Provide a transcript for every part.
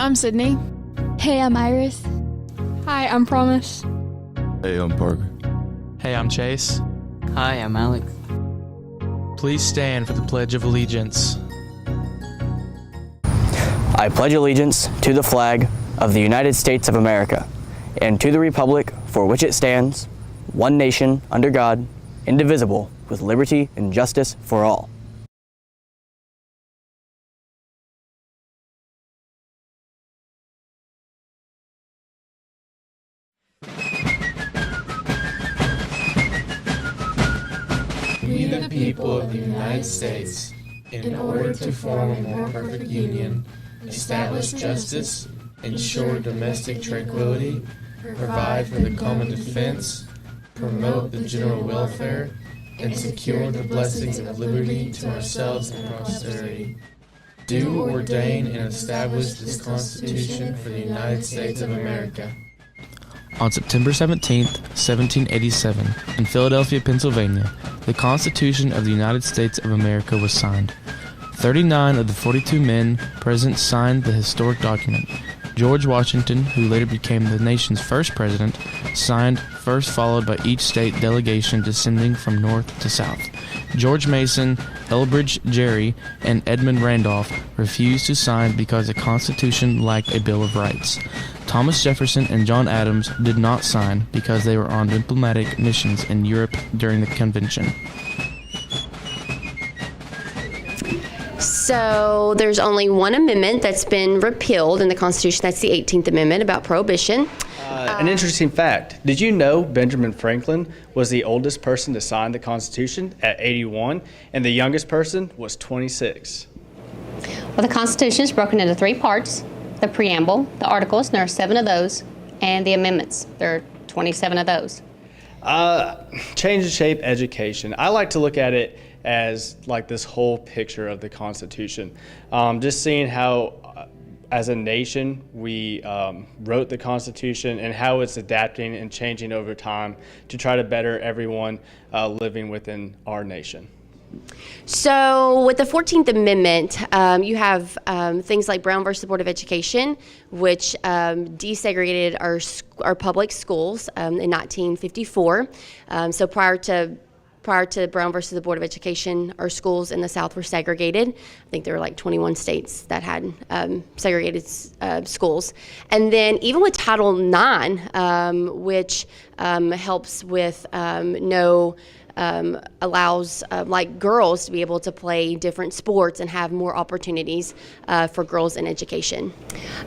I'm Sydney. Hey, I'm Iris. Hi, I'm Promise. Hey, I'm Parker. Hey, I'm Chase. Hi, I'm Alex. Please stand for the Pledge of Allegiance. I pledge allegiance to the flag of the United States of America and to the republic for which it stands, one nation, under God, indivisible, with liberty and justice for all. We the people of the United States, in order to form a more perfect union, establish justice, ensure domestic tranquility, provide for the common defense, promote the general welfare, and secure the blessings of liberty to ourselves and posterity. Do ordain and establish this Constitution for the United States of America. On September 17, 1787, in Philadelphia, Pennsylvania, the Constitution of the United States of America was signed. 39 of the 42 men present signed the historic document. George Washington, who later became the nation's first president, signed first, followed by each state delegation descending from north to south. George Mason, Elbridge Gerry, and Edmund Randolph refused to sign because the Constitution lacked a Bill of Rights. Thomas Jefferson and John Adams did not sign because they were on diplomatic missions in Europe during the convention. So there's only one amendment that's been repealed in the Constitution. That's the 18th Amendment about prohibition. An interesting fact. Did you know Benjamin Franklin was the oldest person to sign the Constitution at 81, and the youngest person was 26? Well, the Constitution is broken into three parts. The preamble, the articles, and there are 7 of those, and the amendments. There are 27 of those. Change the shape education. I like to look at it as like this whole picture of the Constitution. Just seeing how, as a nation, we wrote the Constitution and how it's adapting and changing over time to try to better everyone living within our nation. So with the 14th Amendment, you have things like Brown versus the Board of Education, which desegregated our public schools in 1954. So prior to Brown versus the Board of Education, our schools in the South were segregated. I think there were like 21 states that had segregated schools. And then even with Title IX, which helps with allows like girls to be able to play different sports and have more opportunities for girls in education.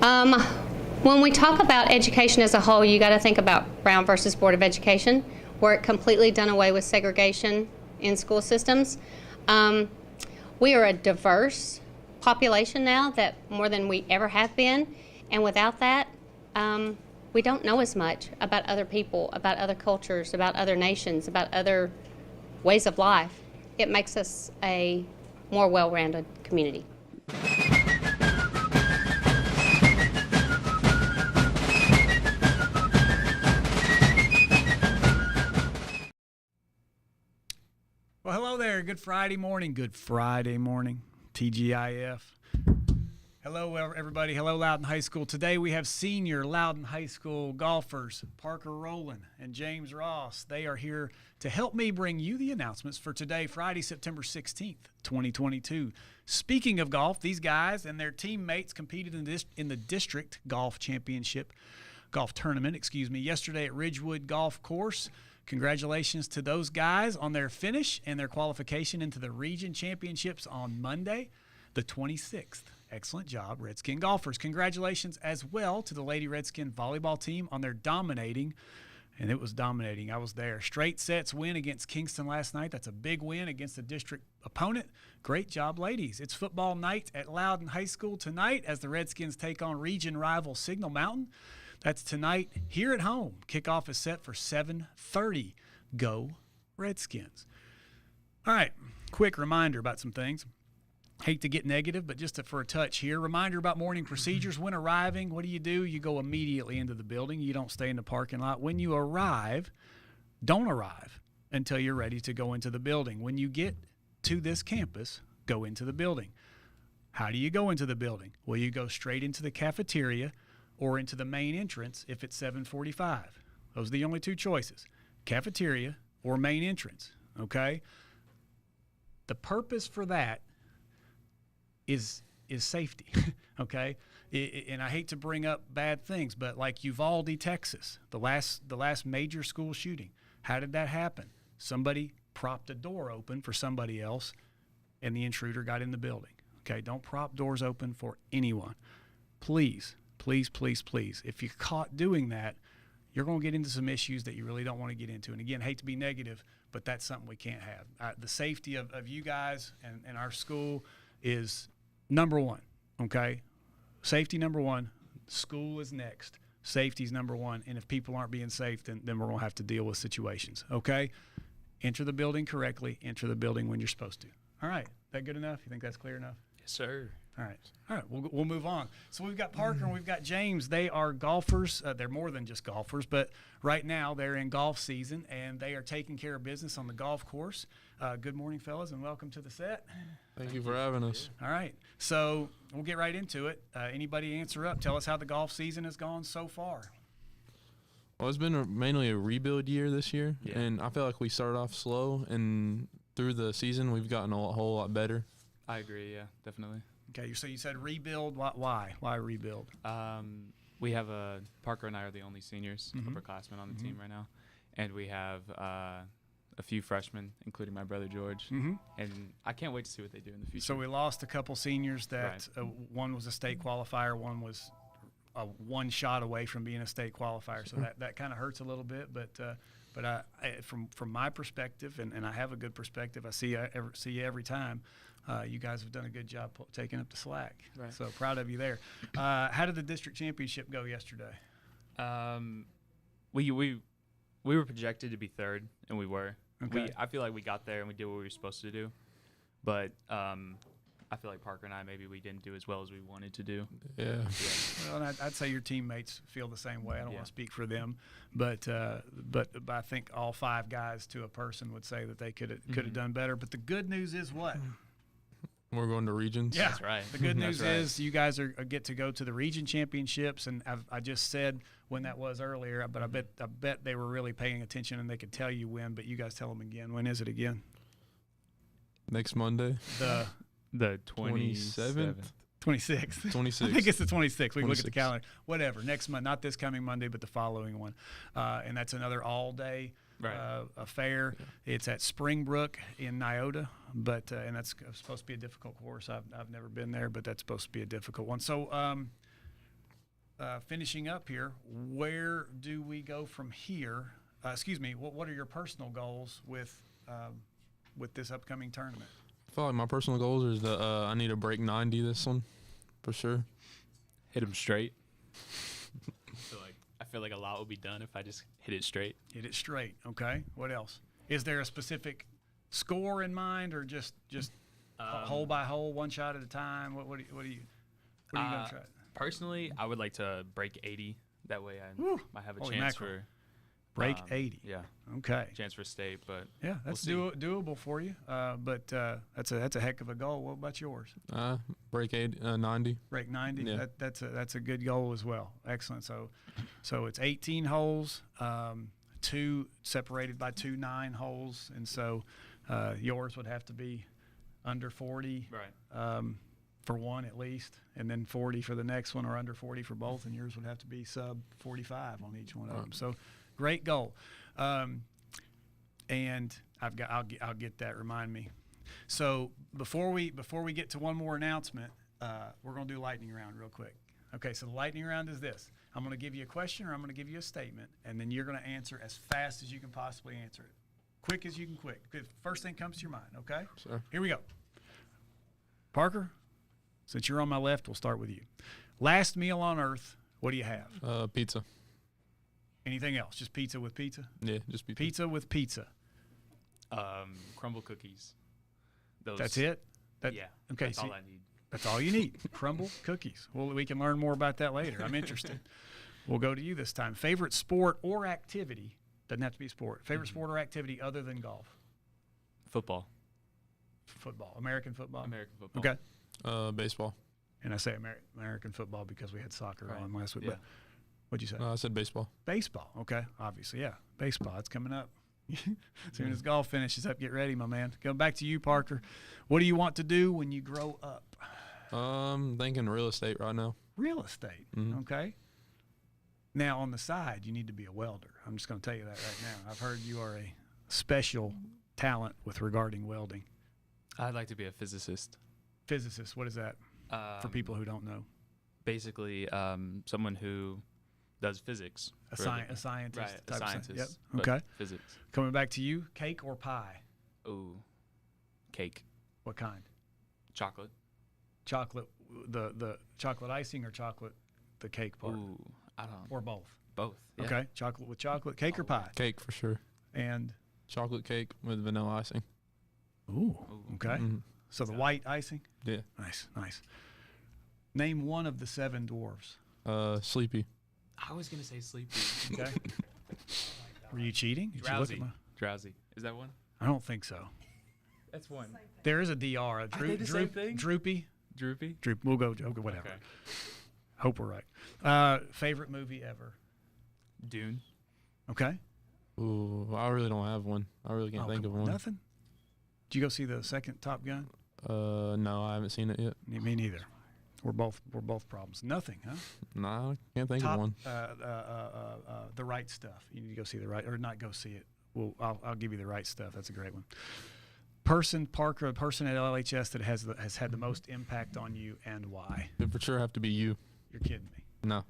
When we talk about education as a whole, you got to think about Brown versus Board of Education, where it completely done away with segregation in school systems. We are a diverse population now, that more than we ever have been, and without that, we don't know as much about other people, about other cultures, about other nations, about other ways of life. It makes us a more well-rounded community. Well, hello there. Good Friday morning. Good Friday morning. TGIF. Hello, everybody. Hello, Loudon High School. Today we have senior Loudon High School golfers, Parker Rolen and James Ross. They are here to help me bring you the announcements for today, Friday, September 16th, 2022. Speaking of golf, these guys and their teammates competed in the district golf tournament, yesterday at Ridgewood Golf Course. Congratulations to those guys on their finish and their qualification into the region championships on Monday, the 26th. Excellent job, Redskin golfers. Congratulations as well to the Lady Redskin volleyball team on their dominating, and it was dominating. I was there. Straight sets win against Kingston last night. That's a big win against a district opponent. Great job, ladies. It's football night at Loudon High School tonight as the Redskins take on region rival Signal Mountain. That's tonight here at home. Kickoff is set for 7:30. Go Redskins. All right, quick reminder about some things. Hate to get negative, but just for a touch here. Reminder about morning procedures. When arriving, what do? You go immediately into the building. You don't stay in the parking lot. When you arrive, don't arrive until you're ready to go into the building. When you get to this campus, go into the building. How do you go into the building? Well, you go straight into the cafeteria or into the main entrance if it's 7:45. Those are the only two choices, cafeteria or main entrance, okay? The purpose for that is safety, okay? And I hate to bring up bad things, but like Uvalde, Texas, the last major school shooting, how did that happen? Somebody propped a door open for somebody else, and the intruder got in the building. Okay, don't prop doors open for anyone. Please, please, please, please. If you're caught doing that, you're going to get into some issues that you really don't want to get into. And again, hate to be negative, but that's something we can't have. The safety of you guys and our school is number one, okay? Safety number one. School is next. Safety is number one. And if people aren't being safe, then we're going to have to deal with situations, okay? Enter the building correctly. Enter the building when you're supposed to. All right. That good enough? You think that's clear enough? Yes, sir. All right. We'll move on. So we've got Parker and we've got James. They are golfers. They're more than just golfers, but right now they're in golf season and they are taking care of business on the golf course. Good morning, fellas, and welcome to the set. Thank you for having us. All right. So we'll get right into it. Anybody answer up? Tell us how the golf season has gone so far. Well, it's been mainly a rebuild year this year, and I feel like we started off slow, and through the season we've gotten a whole lot better. I agree, yeah, definitely. Okay, so you said rebuild. Why? Why rebuild? We have Parker and I are the only seniors, upperclassmen on the team right now, and we have a few freshmen, including my brother George, and I can't wait to see what they do in the future. So we lost a couple seniors that one was a state qualifier, one was one shot away from being a state qualifier. So that kind of hurts a little bit, but from my perspective, and I have a good perspective, I see you every time. You guys have done a good job taking up the slack. Right. So proud of you there. How did the district championship go yesterday? We were projected to be third, and we were. Okay. I feel like we got there and we did what we were supposed to do, but I feel like Parker and I, maybe we didn't do as well as we wanted to do. Yeah. Well, and I'd say your teammates feel the same way. I don't want to speak for them, but I think all five guys to a person would say that they could have done better. But the good news is what? We're going to regions. Yeah, that's right. The good news is you guys get to go to the region championships, and I just said when that was earlier, but I bet they were really paying attention and they could tell you when. But you guys tell them again. When is it again? Next Monday. The 27th. 26th. 26th. I think it's the 26th. We can look at the calendar. Whatever. Next month, not this coming Monday, but the following one. And that's another all-day affair. Yeah. It's at Springbrook in Nyota, but and that's supposed to be a difficult course. I've never been there, but that's supposed to be a difficult one. So finishing up here, where do we go from here? What are your personal goals with this upcoming tournament? I feel like my personal goals is that I need to break 90 this one, for sure. Hit them straight. I feel like a lot will be done if I just hit it straight. Hit it straight. Okay. What else? Is there a specific score in mind, or just hole by hole, one shot at a time? What are you going to try? Personally, I would like to break 80. That way I might have a Holy chance mackerel. for break 80. Yeah. Okay. Chance for state, but yeah, that's doable for you. But that's a heck of a goal. What about yours? Break 90. Break 90. Yeah. That's a good goal as well. Excellent. So it's 18 holes, two separated by 2 9 holes, and so yours would have to be under 40. Right. For one at least, and then 40 for the next one, or under 40 for both, and yours would have to be sub 45 on each one of them. So great goal. And I'll get that. Remind me. So before we get to one more announcement, we're going to do lightning round real quick. Okay, so the lightning round is this. I'm going to give you a question, or I'm going to give you a statement, and then you're going to answer as fast as you can possibly answer it. Quick as you can quick. First thing comes to your mind, okay? Sure. Here we go. Parker, since you're on my left, we'll start with you. Last meal on earth, what do you have? Pizza. Anything else? Just pizza with pizza? Yeah, just pizza. Pizza with pizza. Crumble cookies. That's it? Yeah. Okay. That's all I need. That's all you need. Crumble cookies. Well, we can learn more about that later. I'm interested. We'll go to you this time. Favorite sport or activity? Doesn't have to be sport. Favorite sport or activity other than golf? Football. Football. American football? American football. Okay. Baseball. And I say American football because we had soccer on last week. Yeah. But what'd you say? I said baseball. Baseball. Okay. Obviously, yeah. Baseball. It's coming up. As soon as golf finishes up, get ready, my man. Going back to you, Parker. What do you want to do when you grow up? Thinking real estate right now. Real estate. Mm-hmm. Okay. Now, on the side, you need to be a welder. I'm just going to tell you that right now. I've heard you are a special talent with regarding welding. I'd like to be a physicist. Physicist, what is that for people who don't know? Basically, someone who does physics. A scientist. Right, a scientist. Yep. but Okay. Physics. Coming back to you, cake or pie? Ooh, cake. What kind? Chocolate. Chocolate, the chocolate icing or chocolate, the cake part? Ooh, I don't. Or both? Both. Yeah. Okay. Chocolate with chocolate, cake or pie? Cake for sure. And? Chocolate cake with vanilla icing. Ooh. Okay. Mm-hmm. So the white icing? Yeah. Nice. Name one of the 7 dwarves. Sleepy. I was gonna say sleepy. Okay. Were you cheating? Did Drowsy. You look at Drowsy. Is that one? I don't think so. That's one. There is a DR. Are they the same thing? Droopy. Droopy. We'll go whatever. Okay. Hope we're right. Favorite movie ever? Dune. Okay. Ooh, I really don't have one. I really can't think of one. Nothing? Did you go see the second Top Gun? No, I haven't seen it yet. Me neither. We're both problems. Nothing, huh? Nah, I can't think of one. The Right Stuff. You need to go see the right, or not go see it. I'll give you The Right Stuff. That's a great one. Parker, a person at LHS that has had the most impact on you, and why? It for sure have to be you. You're kidding me. No.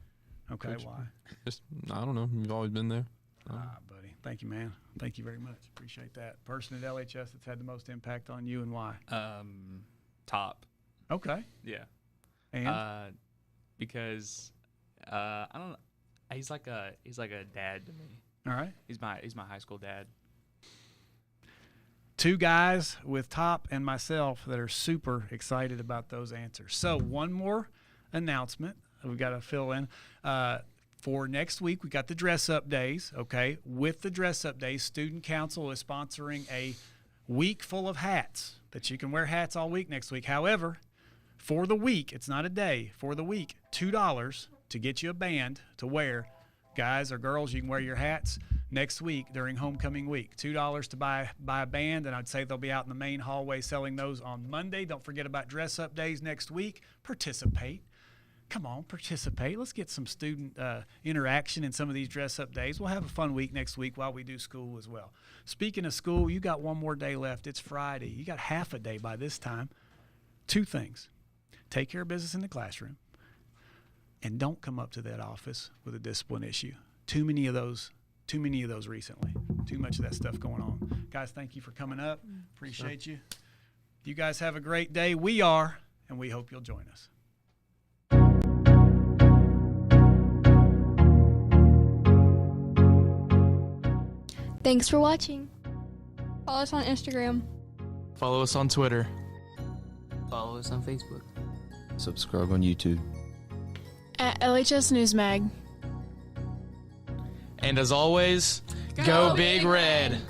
Okay, why? Just I don't know. You've always been there. Buddy. Thank you, man. Thank you very much. Appreciate that. Person at LHS that's had the most impact on you, and why? Top. Okay. Yeah. And because I don't know. He's like a dad to me. all right. He's my high school dad. 2 guys with Top and myself that are super excited about those answers. So one more announcement we've got to fill in. For next week, we got the dress-up days, okay? With the dress-up days, Student Council is sponsoring a week full of hats that you can wear hats all week next week. However, for the week, it's not a day, for the week, $2 to get you a band to wear. Guys or girls, you can wear your hats next week during homecoming week. $2 to buy a band, and I'd say they'll be out in the main hallway selling those on Monday. Don't forget about dress-up days next week. Participate. Come on, participate. Let's get some student interaction in some of these dress-up days. We'll have a fun week next week while we do school as well. Speaking of school, you got one more day left. It's Friday. You got half a day by this time. 2 things. Take care of business in the classroom, and don't come up to that office with a discipline issue. Too many of those recently. Too much of that stuff going on. Guys, thank you for coming up. Appreciate you. You guys have a great day. We are, and we hope you'll join us. Thanks for watching. Follow us on Instagram. Follow us on Twitter. Follow us on Facebook. Subscribe on YouTube. At LHS News Mag. And as always, go Big Red.